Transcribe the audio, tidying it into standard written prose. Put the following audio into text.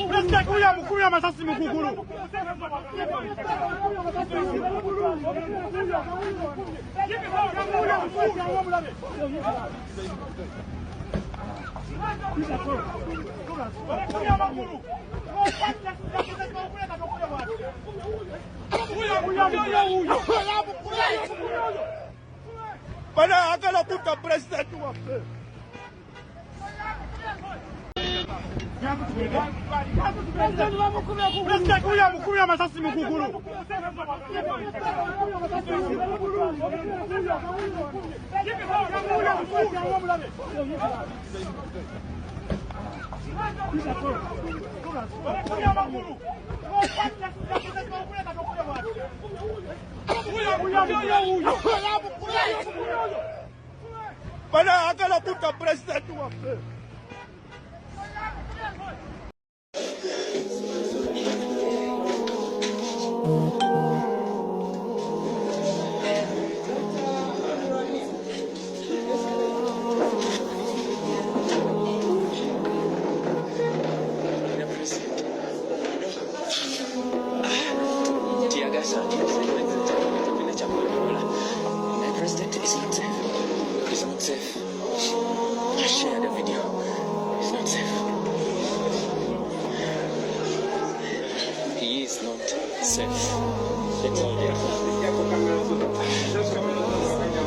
President kuya mukuru amasasi mukuguru. Bana akala puta president wa. President kuya mukuru amasasi mukuguru. Bana akala puta president wa. President is not safe. He's not safe. Share the video. He's not safe. He is not safe. That's all there.